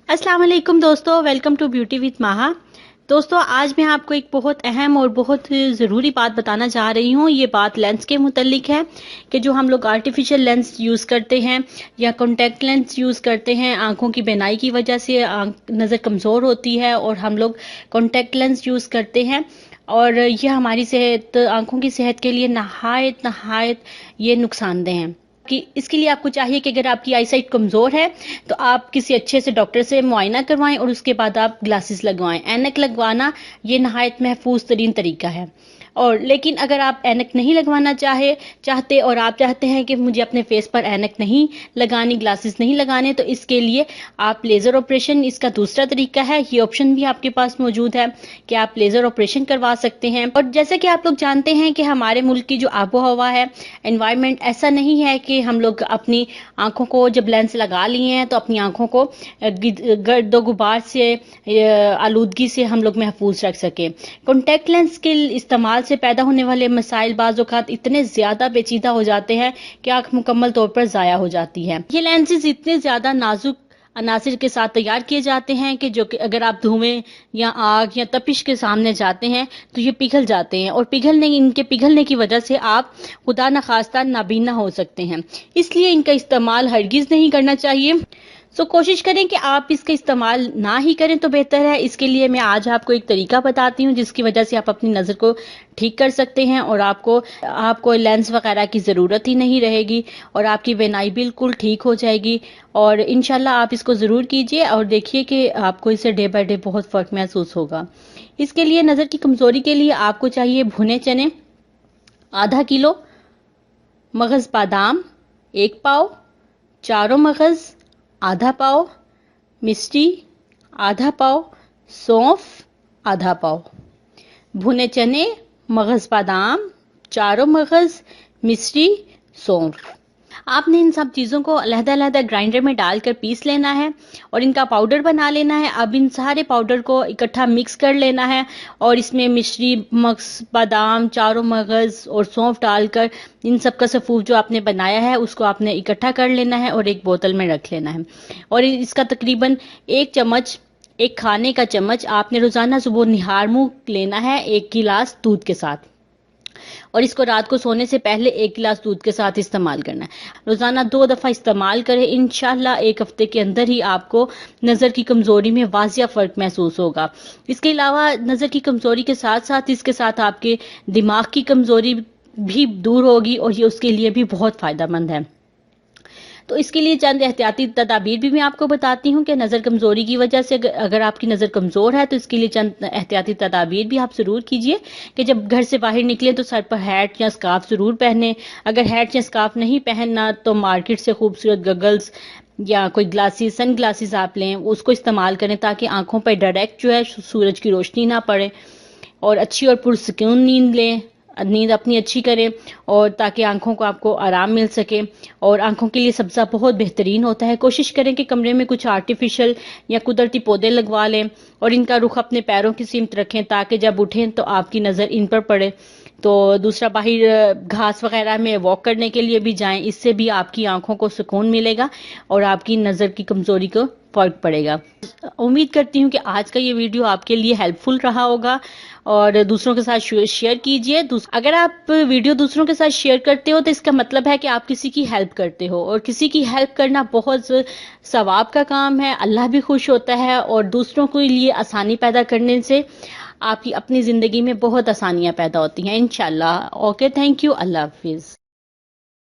अस्सलाम वालेकुम दोस्तों, वेलकम टू ब्यूटी विद माहा। दोस्तों, आज मैं आपको एक बहुत अहम और बहुत ज़रूरी बात बताना चाह रही हूँ। ये बात लेंस के मुतल्लिक है कि जो हम लोग आर्टिफिशियल लेंस यूज़ करते हैं या कॉन्टैक्ट लेंस यूज़ करते हैं, आंखों की बीनाई की वजह से नज़र कमज़ोर होती है और हम लोग कॉन्टैक्ट लेंस यूज़ करते हैं और यह हमारी सेहत, आंखों की सेहत के लिए नहायत ये नुकसानदेह हैं। कि इसके लिए आपको चाहिए कि अगर आपकी आई साइट कमज़ोर है तो आप किसी अच्छे से डॉक्टर से मुआयना करवाएं और उसके बाद आप ग्लासेस लगवाएं। ऐनक लगवाना ये नहायत महफूज तरीन तरीका है। और लेकिन अगर आप ऐनक नहीं लगवाना चाहते और आप चाहते हैं कि मुझे अपने फेस पर ऐनक नहीं लगानी, ग्लासेस नहीं लगाने, तो इसके लिए आप लेज़र ऑपरेशन, इसका दूसरा तरीका है, ये ऑप्शन भी आपके पास मौजूद है कि आप लेज़र ऑपरेशन करवा सकते हैं। और जैसे कि आप लोग जानते हैं कि हमारे मुल्क की जो आबो हवा है, एनवायरनमेंट ऐसा नहीं है कि हम लोग अपनी आंखों को जब लेंस लगा लिए हैं तो अपनी आंखों को गर्द गुबार से, आलूदगी से हम लोग महफूज रख सकें। कॉन्टैक्ट लेंस के इस्तेमाल से पैदा होने वाले मसाइल बाज़ औक़ात इतने ज़्यादा पेचीदा हो जाते हैं कि आंख मुकम्मल तौर पर ज़ाया हो जाती है। ये लेंसेज इतने ज़्यादा नाजुक अनासिर के साथ तैयार किए जाते हैं कि जो कि अगर आप धुएं या आग या तपिश के सामने जाते हैं तो ये पिघल जाते हैं और इनके पिघलने की वजह से आप खुदा न खास्ता नाबीना हो सकते हैं। इसलिए इनका इस्तेमाल हरगिज़ नहीं करना चाहिए। कोशिश करें कि आप इसका इस्तेमाल ना ही करें तो बेहतर है। इसके लिए मैं आज आपको एक तरीका बताती हूँ जिसकी वजह से आप अपनी नज़र को ठीक कर सकते हैं और आपको लेंस वगैरह की ज़रूरत ही नहीं रहेगी और आपकी बीनाई बिल्कुल ठीक हो जाएगी। और इंशाल्लाह आप इसको ज़रूर कीजिए और देखिए कि आपको इससे डे बाय डे बहुत फ़र्क महसूस होगा। इसके लिए नज़र की कमज़ोरी के लिए आपको चाहिए भुने चने आधा किलो, मगज़ बादाम 1 पाव, चारों मगज़ आधा पाव, मिश्री आधा पाव, सौंफ आधा पाव। भुने चने, मगज़ बादाम, चारों मगज़, मिश्री, सौंफ। आपने इन सब चीज़ों को अलग-अलग ग्राइंडर में डालकर पीस लेना है और इनका पाउडर बना लेना है। अब इन सारे पाउडर को इकट्ठा मिक्स कर लेना है और इसमें मिश्री, मगज़ बादाम, चारों मगज़ और सौंफ डालकर इन सब का सफूफ जो आपने बनाया है उसको आपने इकट्ठा कर लेना है और एक बोतल में रख लेना है। और इसका तकरीबन 1 चम्मच, 1 खाने का चम्मच आपने रोज़ाना सुबह निहार मुँह लेना है 1 गिलास दूध के साथ। और इसको रात को सोने से पहले 1 गिलास दूध के साथ इस्तेमाल करना है। रोजाना 2 दफा इस्तेमाल करें। इंशाल्लाह 1 हफ्ते के अंदर ही आपको नजर की कमजोरी में वाजिया फर्क महसूस होगा। इसके अलावा नजर की कमजोरी के साथ साथ इसके साथ आपके दिमाग की कमजोरी भी दूर होगी और ये उसके लिए भी बहुत फायदेमंद है। तो इसके लिए चंद एहतियाती तदाबीर भी मैं आपको बताती हूँ कि नज़र कमज़ोरी की वजह से अगर आपकी नज़र कमज़ोर है तो इसके लिए चंद एहतियाती तदाबीर भी आप ज़रूर कीजिए कि जब घर से बाहर निकले तो सर पर हैट या स्कार्फ ज़रूर पहने। अगर हैट या स्कार्फ नहीं पहनना तो मार्केट से खूबसूरत गगल्स या कोई ग्लासेस, सन ग्लासेस आप लें, उसको इस्तेमाल करें ताकि आंखों पर डायरेक्ट जो है सूरज की रोशनी ना पड़े और अच्छी और पुरसुकून नींद अपनी अच्छी करें और ताकि आंखों को आपको आराम मिल सके। और आंखों के लिए सब्ज़ा बहुत बेहतरीन होता है। कोशिश करें कि कमरे में कुछ आर्टिफिशियल या कुदरती पौधे लगवा लें और इनका रुख अपने पैरों की सीमत रखें ताकि जब उठें तो आपकी नज़र इन पर पड़े। तो दूसरा, बाहर घास वगैरह में वॉक करने के लिए भी जाएं, इससे भी आपकी आंखों को सुकून मिलेगा और आपकी नज़र की कमज़ोरी को फ़र्क पड़ेगा। उम्मीद करती हूँ कि आज का ये वीडियो आपके लिए हेल्पफुल रहा होगा और दूसरों के साथ शेयर कीजिए। अगर आप वीडियो दूसरों के साथ शेयर करते हो तो इसका मतलब है कि आप किसी की हेल्प करते हो और किसी की हेल्प करना बहुत सवाब का काम है। अल्लाह भी खुश होता है और दूसरों के लिए आसानी पैदा करने से आपकी अपनी ज़िंदगी में बहुत आसानियाँ पैदा होती हैं इंशाल्लाह। Okay, thank you. अल्लाह हाफिज़।